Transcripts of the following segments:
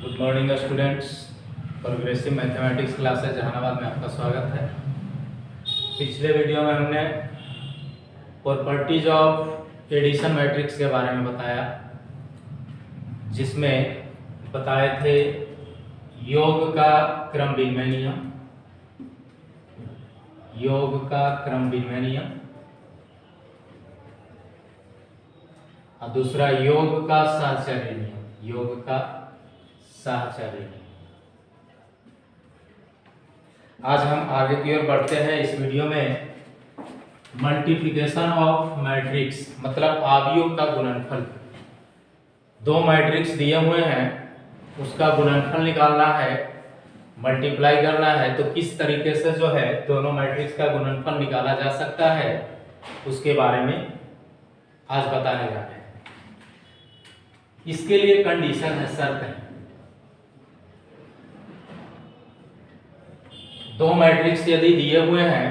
Good morning students. Progressive mathematics classes Jahanabad में आपका स्वागत है। पिछले वीडियो में हमने प्रॉपर्टीज ऑफ एडिशन मैट्रिक्स के बारे में बताया, जिसमें बताए थे योग का क्रम विनिमय नियम, योग का क्रम विनिमय नियम और दूसरा योग का साहचर्य नियम, योग का साहचर्य नियम। आज हम आगे की ओर बढ़ते हैं। इस वीडियो में मल्टीप्लिकेशन ऑफ मैट्रिक्स मतलब आव्यूह का गुणनफल। दो मैट्रिक्स दिए हुए हैं, उसका गुणनफल निकालना है, मल्टीप्लाई करना है। तो किस तरीके से जो है दोनों मैट्रिक्स का गुणनफल निकाला जा सकता है, उसके बारे में आज बताने जा रहे हैं। इसके लिए कंडीशन है, शर्त है। दो मैट्रिक्स यदि दिए हुए हैं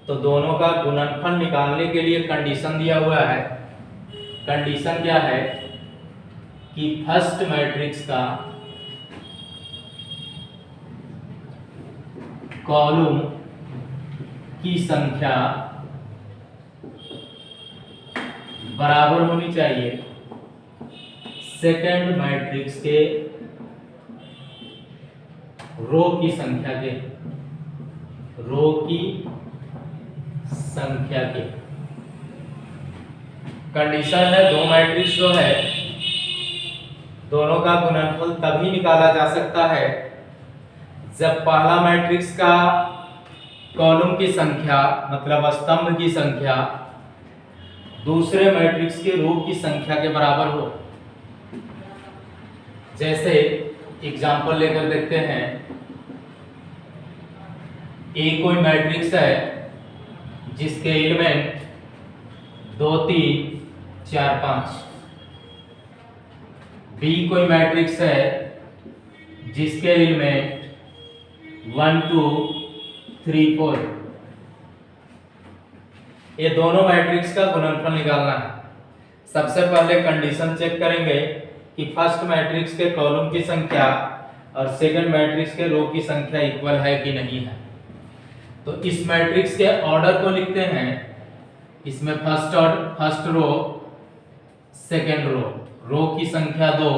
तो दोनों का गुणनफल निकालने के लिए कंडीशन दिया हुआ है। कंडीशन क्या है कि फर्स्ट मैट्रिक्स का कॉलम की संख्या बराबर होनी चाहिए सेकंड मैट्रिक्स के रो की संख्या के, रो की संख्या के। कंडीशन है दो मैट्रिक्स जो है दोनों का गुणनफल तभी निकाला जा सकता है जब पहला मैट्रिक्स का कॉलम की संख्या मतलब स्तंभ की संख्या दूसरे मैट्रिक्स के रो की संख्या के बराबर हो। जैसे एग्जांपल लेकर देखते हैं, ए कोई मैट्रिक्स है जिसके एलिमेंट 2 3 4 5, बी कोई मैट्रिक्स है जिसके एलिमेंट 1 2 3 4। ये दोनों मैट्रिक्स का गुणनफल निकालना है। सबसे पहले कंडीशन चेक करेंगे कि फर्स्ट मैट्रिक्स के कॉलम की संख्या और सेकंड मैट्रिक्स के रो की संख्या इक्वल है कि नहीं है। तो इस मैट्रिक्स के ऑर्डर को लिखते हैं। इसमें फर्स्ट रो सेकंड रो, रो की संख्या 2।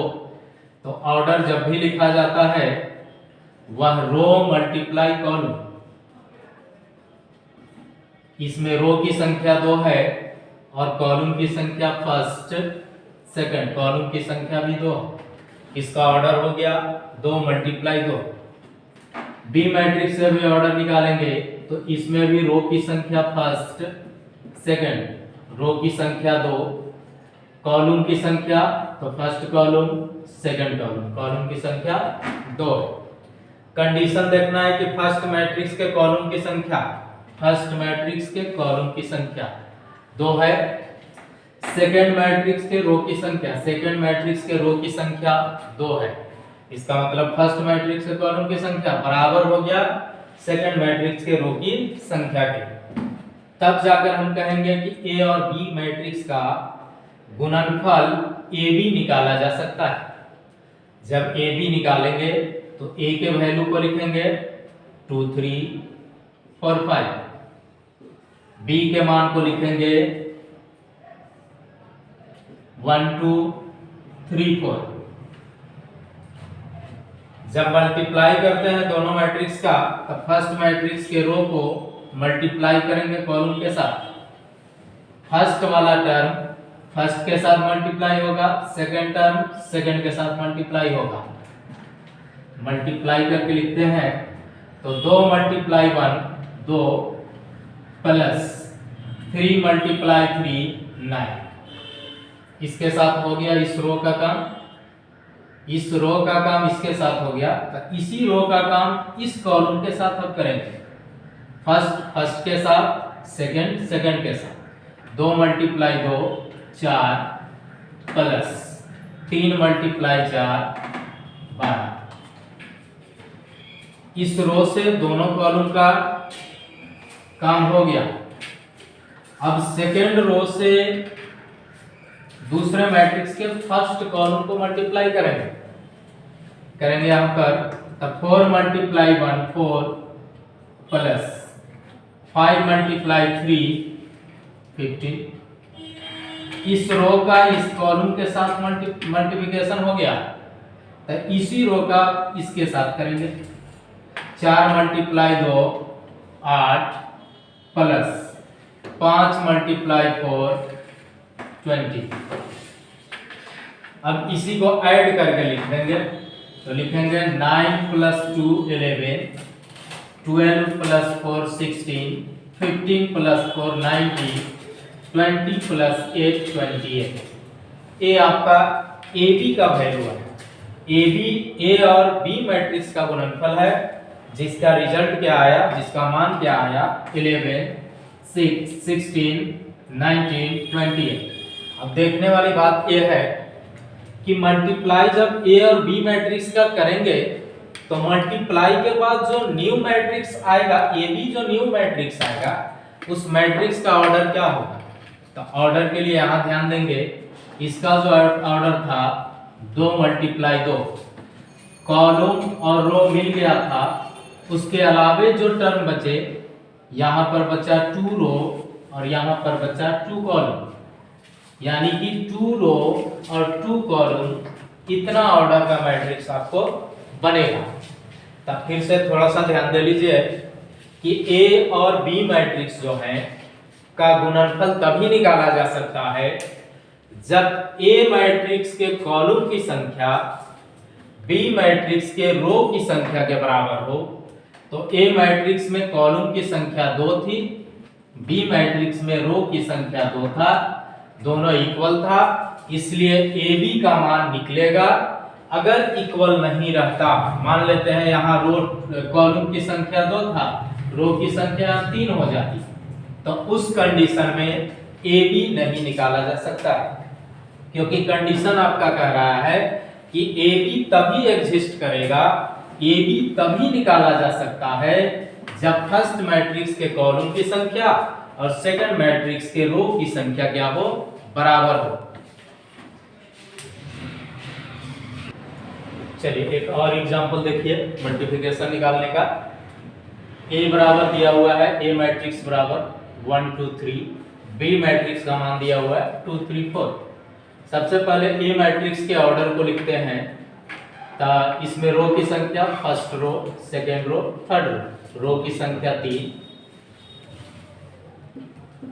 तो ऑर्डर जब भी लिखा जाता है वह रो मल्टीप्लाई कॉलम। इसमें रो की संख्या 2 है और कॉलम की संख्या फर्स्ट सेकंड, कॉलम की संख्या भी 2। इसका ऑर्डर हो गया 2 मल्टीप्लाई 2। बी मैट्रिक्स से भी ऑर्डर निकालेंगे तो इसमें भी रो की संख्या फर्स्ट सेकंड, रो की संख्या 2, कॉलम की संख्या तो first column second column, column की संख्या 2। कंडीशन देखना है कि फर्स्ट मैट्रिक्स के कॉलम की संख्या, फर्स्ट मैट्रिक्स के कॉलम की संख्या 2 है, सेकंड मैट्रिक्स के रो की संख्या, सेकंड मैट्रिक्स के रो की संख्या 2 है। इसका मतलब फर्स्ट मैट्रिक्स के कॉलम की संख्या बराबर हो गया सेकंड मैट्रिक्स के रो की संख्या के। तब जाकर हम कहेंगे कि ए और बी मैट्रिक्स का गुणनफल ए बी निकाला जा सकता है। जब ए बी निकालेंगे तो ए के वैल्यू को लिखेंगे 2 3 4 5, बी के मान को लिखेंगे 1 2 3 4। जब मल्टीप्लाई करते हैं दोनों मैट्रिक्स का तो फर्स्ट मैट्रिक्स के रो को मल्टीप्लाई करेंगे कॉलम के साथ। फर्स्ट वाला टर्म फर्स्ट के साथ मल्टीप्लाई होगा, सेकंड टर्म सेकंड के साथ मल्टीप्लाई होगा। मल्टीप्लाई करके लिखते हैं तो 2 मल्टीप्लाई 1 2 प्लस 3 मल्टीप्लाई 3 9। इसके साथ हो गया इस रो का काम, इस रो का काम इसके साथ हो गया। तो इसी रो का काम इस कॉलम के साथ अब करेंगे। फर्स्ट के साथ सेकंड सेकंड के साथ 2 मल्टीप्लाई 2 4 प्लस 3 मल्टीप्लाई 4 12। इस रो से दोनों कॉलम का काम हो गया। अब सेकंड रो से दूसरे मैट्रिक्स के फर्स्ट कॉलम को मल्टीप्लाई करेंगे। करेंगे यहाँ पर, तब 4 मल्टीप्लाई 1 4 प्लस 5 मल्टीप्लाई 3 15। इस रो का इस कॉलम के साथ मल्टीप्लिकेशन हो गया, तो इसी रो का इसके साथ करेंगे। 4 मल्टीप्लाई 2 8 प्लस 5 मल्टीप्लाई 4 20। अब इसी को ऐड करके लिख देंगे, तो लिखेंगे 9 प्लस 2 11, 12 प्लस 4 16, 15 प्लस 4 19, 20 प्लस 8 28। ये आपका ए बी का वैल्यू है। ए बी ए और बी मैट्रिक्स का गुणनफल है, जिसका रिजल्ट क्या आया, जिसका मान क्या आया 11 6 16 19 28। अब देखने वाली बात यह है कि मल्टीप्लाई जब ए और बी मैट्रिक्स का करेंगे तो मल्टीप्लाई के बाद जो न्यू मैट्रिक्स आएगा, ए बी जो न्यू मैट्रिक्स आएगा, उस मैट्रिक्स का ऑर्डर क्या होगा। तो ऑर्डर के लिए यहां ध्यान देंगे, इसका जो ऑर्डर था 2 मल्टीप्लाई 2, कॉलम और रो मिल गया था। उसके अलावे जो टर्म बचे, यहां पर बचा 2 रो और यहां पर बचा 2 कॉलम, यानी कि 2 रो और 2 कॉलम, इतना ऑर्डर का मैट्रिक्स आपको बनेगा। तब फिर से थोड़ा सा ध्यान दे लीजिए कि ए और बी मैट्रिक्स जो है का गुणनफल तभी निकाला जा सकता है जब ए मैट्रिक्स के कॉलम की संख्या बी मैट्रिक्स के रो की संख्या के बराबर हो। तो ए मैट्रिक्स में कॉलम की संख्या 2 थी, बी मैट्रिक्स में रो की संख्या 2 था, दोनों इक्वल था, इसलिए ए बी का मान निकलेगा। अगर इक्वल नहीं रहता, मान लेते हैं यहाँ रो कॉलम की संख्या 2 था, रो की संख्या 3 हो जाती, तो उस कंडीशन में ए बी नहीं निकाला जा सकता, क्योंकि कंडीशन आपका कह रहा है कि ए बी तभी एग्जिस्ट करेगा, ए बी तभी निकाला जा सकता है जब फर्स्ट मैट्रिक्स के कॉलम की संख्या और सेकंड मैट्रिक्स के रो की संख्या क्या हो, बराबर हो। चलिए एक और एग्जांपल देखिए मल्टीप्लिकेशन निकालने का। ए बराबर दिया हुआ है, ए मैट्रिक्स बराबर 1 2 3, बी मैट्रिक्स का मान दिया हुआ है 2 3 4। सबसे पहले ए मैट्रिक्स के ऑर्डर को लिखते हैं, तो इसमें रो की संख्या first row, second row, third row, रो की संख्या 3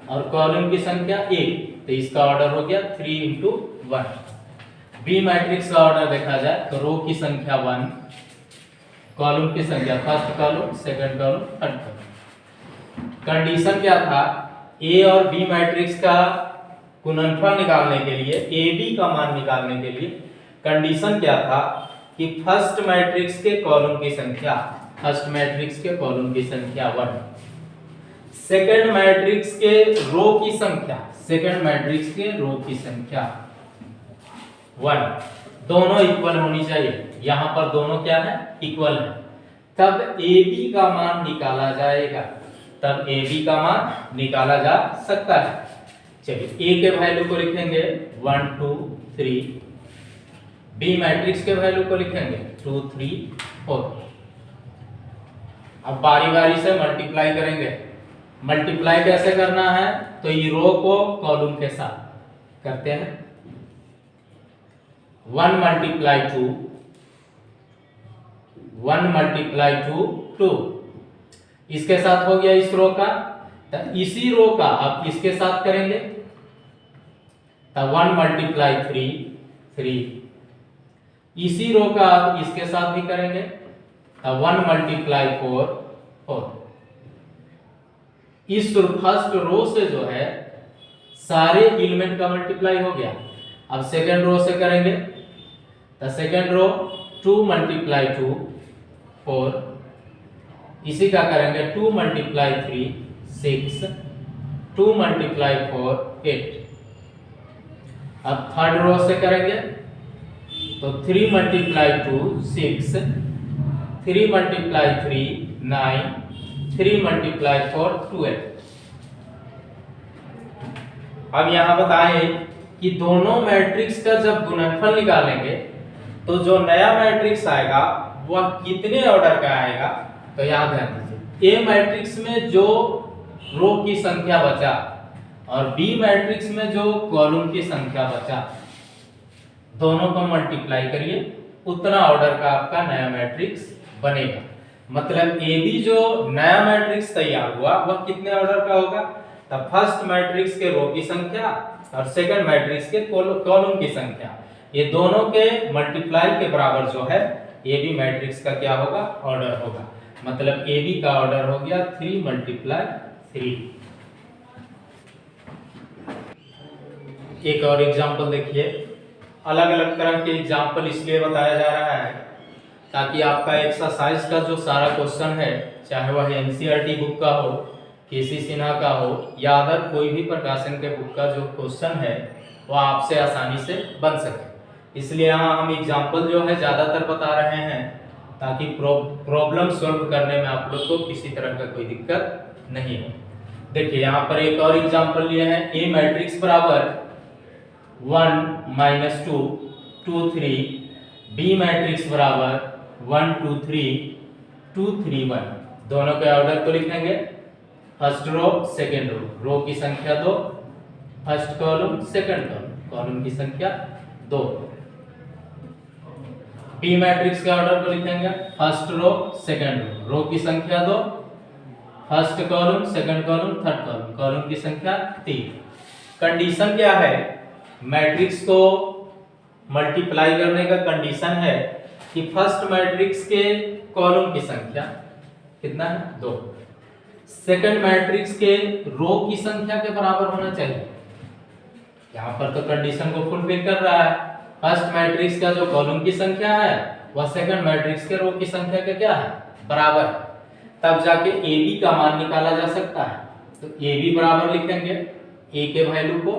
और कॉलम की संख्या 1, तो इसका ऑर्डर हो गया 3 × 1। बी मैट्रिक्स का ऑर्डर देखा जाए तो रो की संख्या 1, कॉलम की संख्या first column, second column, third column. Condition क्या था, ए और बी मैट्रिक्स का गुणनफल निकालने के लिए, ए बी का मान निकालने के लिए कंडीशन क्या था कि फर्स्ट मैट्रिक्स के कॉलम की संख्या, फर्स्ट मैट्रिक्स के कॉलम की संख्या 1, सेकंड मैट्रिक्स के रो की संख्या, सेकंड मैट्रिक्स के रो की संख्या 1, दोनों इक्वल होनी चाहिए। यहां पर दोनों क्या है, इक्वल है, तब ए बी का मान निकाला जाएगा, तब ए बी का मान निकाला जा सकता है। चलिए ए के वैल्यू को लिखेंगे 1 2 3, बी मैट्रिक्स के वैल्यू को लिखेंगे 2 3 4। अब बारी बारी से मल्टीप्लाई करेंगे। मल्टीप्लाई कैसे करना है, तो ये रो को कॉलम के साथ करते हैं। 1 मल्टीप्लाई 2, 1 मल्टीप्लाई 2 2, इसके साथ हो गया इस रो का, तो इसी रो का अब इसके साथ करेंगे, तो 1 मल्टीप्लाई 3 3, इसी रो का अब इसके साथ भी करेंगे, तो 1 मल्टीप्लाई 4 4। इस फर्स्ट रो से जो है सारे एलिमेंट का मल्टीप्लाई हो गया। अब सेकंड रो से करेंगे, तो सेकंड रो 2 मल्टीप्लाई 2 4, इसी का करेंगे 2 मल्टीप्लाई 3 6, 2 मल्टीप्लाई 4 8। अब थर्ड रो से करेंगे, तो 3 मल्टीप्लाई 2 6, 3 मल्टीप्लाई 3 9, 3 मल्टीप्लाई 4 12। अब यहां बताएं कि दोनों मैट्रिक्स का जब गुणनफल निकालेंगे तो जो नया मैट्रिक्स आएगा वह कितने ऑर्डर का आएगा, तो याद ध्यान दीजिए ए मैट्रिक्स में जो रो की संख्या बचा और बी मैट्रिक्स में जो कॉलम की संख्या बचा, दोनों को मल्टीप्लाई करिए, उतना ऑर्डर का आपका नया मैट्रिक्स बनेगा। मतलब ए बी जो नया मैट्रिक्स तैयार हुआ वह कितने ऑर्डर का होगा, तब फर्स्ट मैट्रिक्स के रो की संख्या और सेकंड मैट्रिक्स के कॉलम की संख्या, ये दोनों के मल्टीप्लाई के बराबर जो है ए बी मैट्रिक्स का क्या होगा, ऑर्डर होगा। मतलब ए बी का ऑर्डर हो गया 3 × 3। एक और एग्जांपल देखिए, अलग अलग तरह के एग्जांपल इसलिए बताया जा रहा है ताकि आपका एक्सरसाइज का जो सारा क्वेश्चन है, चाहे वह एनसीईआरटी बुक का हो, केसी सिन्हा का हो या अदर कोई भी प्रकाशन के बुक का जो क्वेश्चन है वह आपसे आसानी से बन सके, इसलिए यहाँ हम एग्जांपल जो है ज़्यादातर बता रहे हैं ताकि प्रॉब्लम सॉल्व करने में आप लोग को किसी तरह का कोई दिक्कत नहीं हो। देखिए यहाँ पर एक और एग्जांपल लिए हैं, ए मैट्रिक्स बराबर 1 - 2 2 3, बी मैट्रिक्स बराबर 1 2 3 2 3 1। दोनों के ऑर्डर को लिखेंगे, फर्स्ट रो सेकंड रो की संख्या 2, फर्स्ट कॉलम सेकंड कॉलम की संख्या 2। बी मैट्रिक्स के ऑर्डर को लिखेंगे, फर्स्ट रो सेकंड रो की संख्या 2, first column second column third column की संख्या 3। कंडीशन क्या है, मैट्रिक्स को मल्टीप्लाई करने का कंडीशन है कि फर्स्ट मैट्रिक्स के कॉलम की संख्या कितना है, 2, सेकंड मैट्रिक्स के रो की संख्या के बराबर होना चाहिए। यहाँ पर तो कंडीशन को फुलफिल कर रहा है, फर्स्ट मैट्रिक्स का जो कॉलम की संख्या है वह सेकंड मैट्रिक्स के रो की संख्या के क्या है, बराबर है, तब जाके ए बी का मान निकाला जा सकता है। तो ए बी बराबर लिखेंगे, ए के वैल्यू को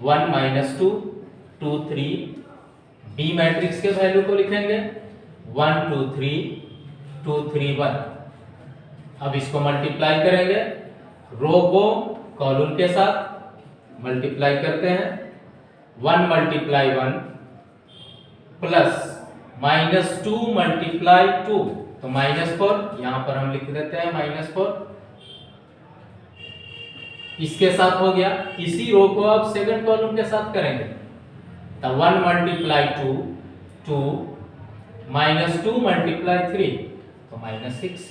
1 - 2 2 3, बी मैट्रिक्स के वैल्यू को लिखेंगे 1 2 3 2 3 1। अब इसको मल्टीप्लाई करेंगे, रो को कॉलम के साथ मल्टीप्लाई करते हैं, 1 × 1 प्लस -2 × 2, तो -4, यहां पर हम लिख देते हैं -4, इसके साथ हो गया। इसी रो को अब सेकंड कॉलम के साथ करेंगे, तो 1 × 2 2, -2 × 3, तो -6।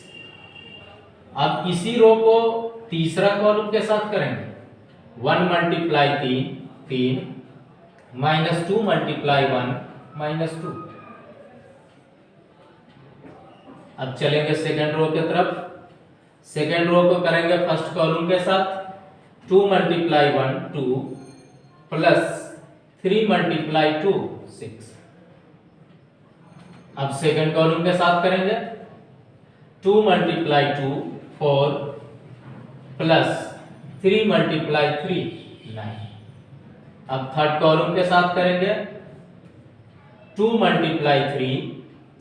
अब इसी रो को तीसरा कॉलम के साथ करेंगे, 1 × 3 3, -2 × 1 -2। अब चलेंगे सेकंड रो की तरफ, सेकंड रो को करेंगे फर्स्ट कॉलम के साथ, 2 × 1 2 प्लस 3 × 2 6। अब सेकंड कॉलम के साथ करेंगे, 2 × 2 4 प्लस 3 × 3 9। अब थर्ड कॉलम के साथ करेंगे, 2 × 3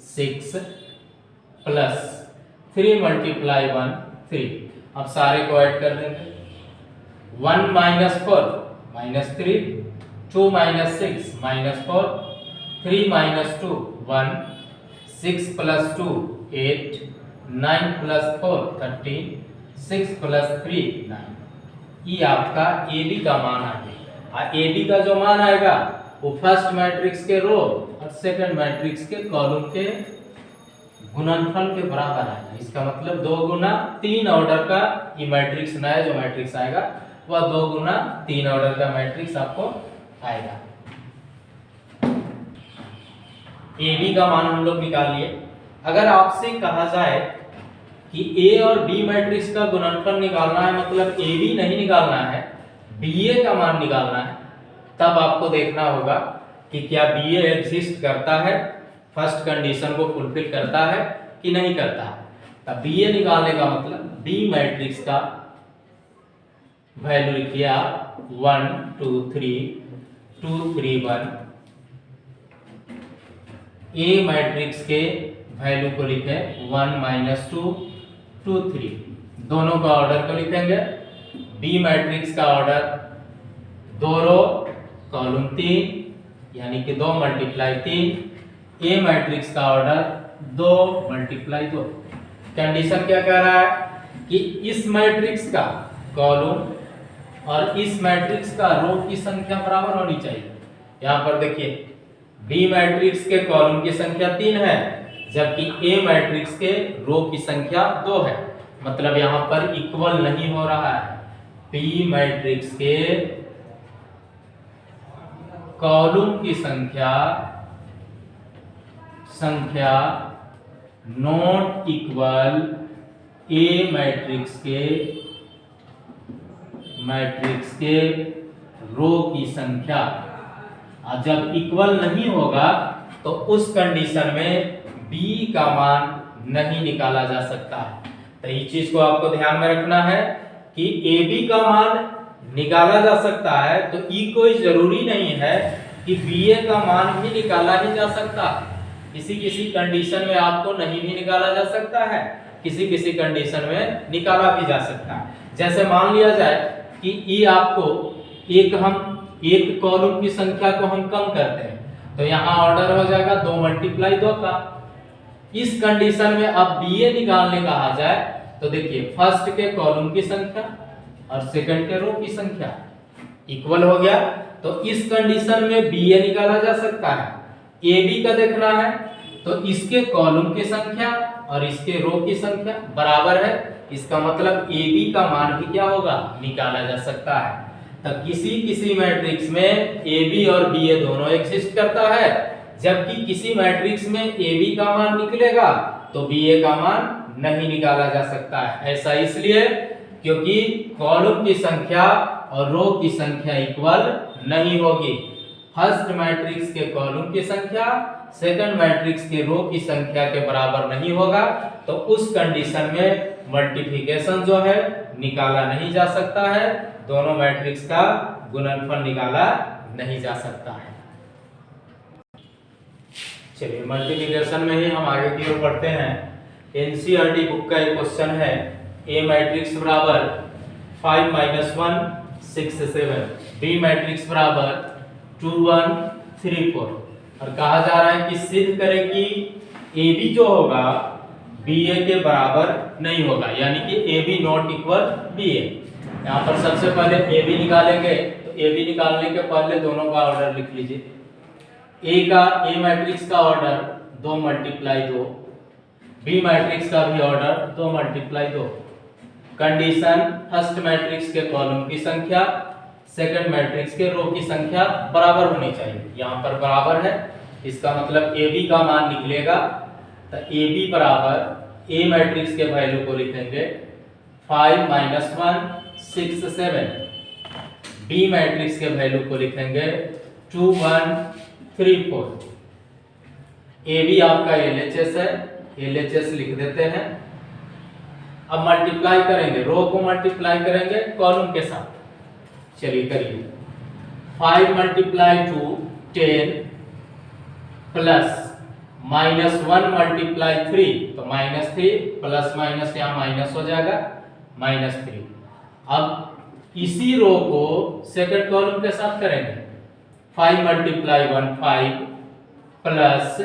6 प्लस 3 × 1 3। अब सारे को ऐड कर देंगे, 1 - 4 -3, 2 - 6 -4, 3 - 2 1, 6 + 2 8, 9 + 4 13, 6 + 3 9। ये आपका ए बी का मान आ गया। ए बी का जो मान आएगा वो फर्स्ट मैट्रिक्स के रो और सेकंड मैट्रिक्स के कॉलम के गुणनफल के बराबर आएगा। इसका मतलब 2 × 3 ऑर्डर का ये मैट्रिक्स, नया जो मैट्रिक्स आएगा वह 2 × 3 ऑर्डर का मैट्रिक्स आपको आएगा। ए बी का मान हम लोग निकाल लिए। अगर आपसे कहा जाए कि ए और बी मैट्रिक्स का गुणनफल निकालना है, मतलब ए बी नहीं निकालना है, बी ए का मान निकालना है, तब आपको देखना होगा कि क्या बी ए एग्जिस्ट करता है, फर्स्ट कंडीशन को फुलफिल करता है कि नहीं करता है। तब बी ए निकालने का मतलब बी मैट्रिक्स का वैल्यू लिखिए आप 1 2 3 2 3 1। ए मैट्रिक्स के वैल्यू को लिखें 1 - 2 2 3। दोनों का ऑर्डर को लिखेंगे, बी मैट्रिक्स का ऑर्डर 2 रो कॉलम 3 यानी कि 2 × 3, ए मैट्रिक्स का ऑर्डर 2 मल्टीप्लाई 2। कंडीशन क्या कह रहा है कि इस मैट्रिक्स का कॉलम और इस मैट्रिक्स का रो की संख्या बराबर होनी चाहिए। यहाँ पर देखिए बी मैट्रिक्स के कॉलम की संख्या 3 है, जबकि ए मैट्रिक्स के रो की संख्या 2 है। मतलब यहाँ पर इक्वल नहीं हो रहा है। बी मैट्रिक्स के कॉलम की संख्या नॉट इक्वल ए मैट्रिक्स के रो की संख्या। और जब इक्वल नहीं होगा तो उस कंडीशन में बी का मान नहीं निकाला जा सकता है। तो इस चीज को आपको ध्यान में रखना है कि ए बी का मान निकाला जा सकता है, तो ई कोई जरूरी नहीं है कि बी ए का मान भी निकाला ही जा सकता है। किसी कंडीशन में आपको नहीं भी निकाला जा सकता है, किसी कंडीशन में निकाला भी जा सकता है। जैसे मान लिया जाए कि ई आपको एक कॉलम की संख्या को हम कम करते हैं, तो यहाँ ऑर्डर हो जाएगा 2 मल्टीप्लाई 2 का। इस कंडीशन में अब बी ए निकालने कहा जाए तो देखिए फर्स्ट के कॉलम की संख्या और सेकंड के रो की संख्या इक्वल हो गया, तो इस कंडीशन में बी ए निकाला जा सकता है। ए बी का देखना है तो इसके कॉलम की संख्या और इसके रो की संख्या बराबर है। इसका मतलब ए बी का मान भी क्या होगा, निकाला जा सकता है। तो किसी मैट्रिक्स में ए बी और बी ए दोनों एग्जिस्ट करता है, जबकि किसी मैट्रिक्स में ए बी का मान निकलेगा तो बी ए का मान नहीं निकाला जा सकता है। ऐसा इसलिए क्योंकि कॉलम की संख्या और रो की संख्या इक्वल नहीं होगी। फर्स्ट मैट्रिक्स के कॉलम की संख्या सेकंड मैट्रिक्स के रो की संख्या के बराबर नहीं होगा, तो उस कंडीशन में मल्टीप्लिकेशन जो है निकाला नहीं जा सकता है, दोनों मैट्रिक्स का गुणनफल निकाला नहीं जा सकता है। चलिए मल्टीप्लिकेशन में ही हम आगे की ओर बढ़ते हैं। एनसीईआरटी बुक का एक क्वेश्चन है, ए मैट्रिक्स बराबर 5 - 1 6 7, बी मैट्रिक्स बराबर 2 1 3 4, और कहा जा रहा है कि सिद्ध करें कि ए बी जो होगा बी ए के बराबर नहीं होगा, यानी कि A B not equal B ए। यहाँ पर सबसे पहले ए बी निकालेंगे, तो ए बी निकालने के पहले दोनों का ऑर्डर लिख लीजिए। ए मैट्रिक्स का ऑर्डर 2 मल्टीप्लाई 2, बी मैट्रिक्स का भी order 2 multiply 2। Condition first matrix के कॉलम की संख्या सेकंड मैट्रिक्स के रो की संख्या बराबर होनी चाहिए। यहाँ पर बराबर है, इसका मतलब ए बी का मान निकलेगा। तो ए बी बराबर ए मैट्रिक्स के वैल्यू को लिखेंगे 5 - 1 6 7, बी मैट्रिक्स के वैल्यू को लिखेंगे 2 1 3 4। ए बी आपका एलएचएस है, एलएचएस लिख देते हैं। अब मल्टीप्लाई करेंगे, रो को मल्टीप्लाई करेंगे कॉलम के साथ। चलिए करिए, 5 × 2 10 प्लस -1 × 3, तो -3 प्लस माइनस यहाँ माइनस हो जाएगा -3। अब इसी रो को सेकंड कॉलम के साथ करेंगे, 5 × 1 5 प्लस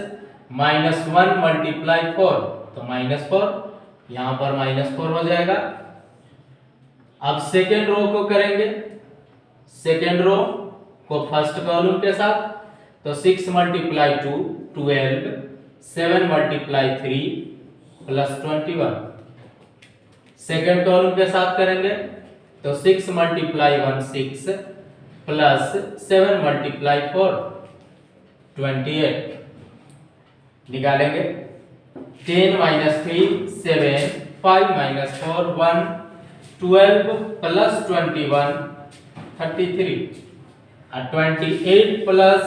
-1 × 4, तो -4, यहाँ पर -4 हो जाएगा। अब सेकेंड रो को करेंगे, सेकेंड रो को फर्स्ट कॉलम के साथ, तो 6 × 2 12, 7 × 3 प्लस 21। सेकेंड कॉलम के साथ करेंगे तो 6 × 1 6 प्लस 7 × 4 28। निकालेंगे, 10 - 3 7, 5 - 4 1, 12 प्लस 21 33, और 28 प्लस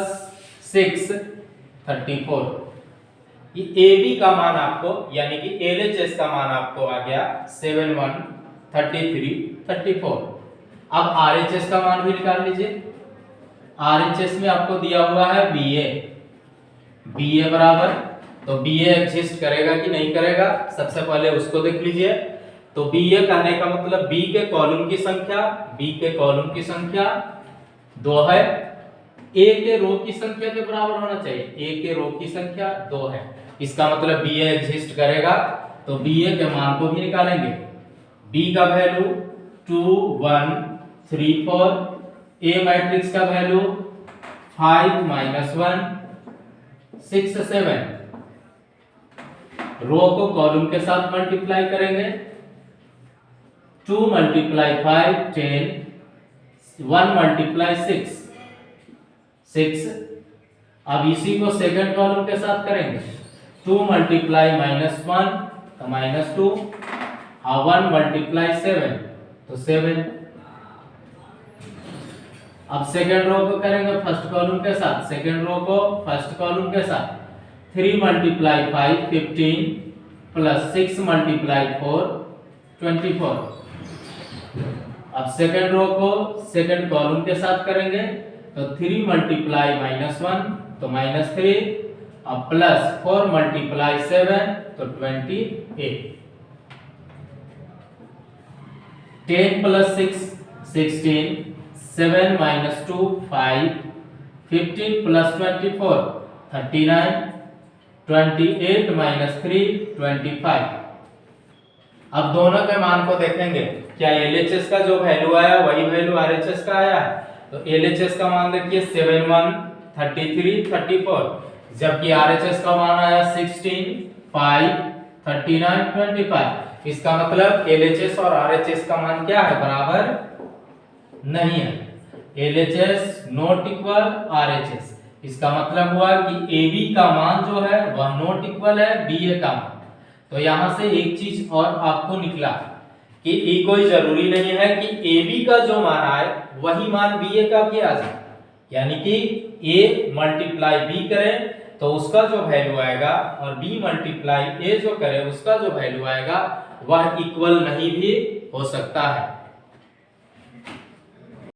6 34। ये ए बी का मान आपको यानी कि एलएचएस का मान आपको आ गया 7 1 33 34। अब आरएचएस का मान भी निकाल लीजिए। आरएचएस में आपको दिया हुआ है बीए बराबर, तो बीए एग्जिस्ट करेगा कि नहीं करेगा, सबसे पहले उसको देख लीजिए। तो बीए कहने का मतलब बी के कॉलम की संख्या 2 है, ए के रो की संख्या के बराबर होना चाहिए। ए के रो की संख्या 2 है, इसका मतलब बी ए एग्जिस्ट करेगा, तो बी ए के मान को भी निकालेंगे। बी का वैल्यू 2 1 3 4, ए मैट्रिक्स का वैल्यू 5 -1 6 7। रो को कॉलम के साथ मल्टीप्लाई करेंगे। 2 × 5 10, 1 × 6 6। अब इसी को सेकंड कॉलम के साथ करेंगे। 2 × -1 तो -2, 1 × 7 तो 7। अब सेकंड रो को करेंगे फर्स्ट कॉलम के साथ, सेकंड रो को फर्स्ट कॉलम के साथ। 3 × 5 15 प्लस 6 × 4 24। अब सेकंड रो को सेकंड कॉलम के साथ करेंगे, तो 3 × -1 तो -3, अब प्लस 4 × 7 तो 28। 10 + 6 16, 7 - 2 5, 15 + 24 39, 28 - 3 25। अब दोनों के मान को देखेंगे, क्या एलएचएस का जो वैल्यू आया वही वैल्यू आरएचएस का आया है। तो एलएचएस का मान देखिए 71 33 34, जबकि आरएचएस का मान आया 16 5 39 25। इसका मतलब एलएचएस और आरएचएस का मान क्या है, बराबर नहीं है। एलएचएस नॉट इक्वल आरएचएस, इसका मतलब हुआ कि AB का मान जो है वह नॉट इक्वल है BA का मान। तो यहां से एक चीज और आपको निकला कि ये कोई जरूरी नहीं है कि AB का जो मान आए वही मान BA का भी आ जाए, यानी कि A × B करें तो उसका जो वैल्यू आएगा और B × A जो करे उसका जो वैल्यू आएगा वह इक्वल नहीं भी हो सकता है।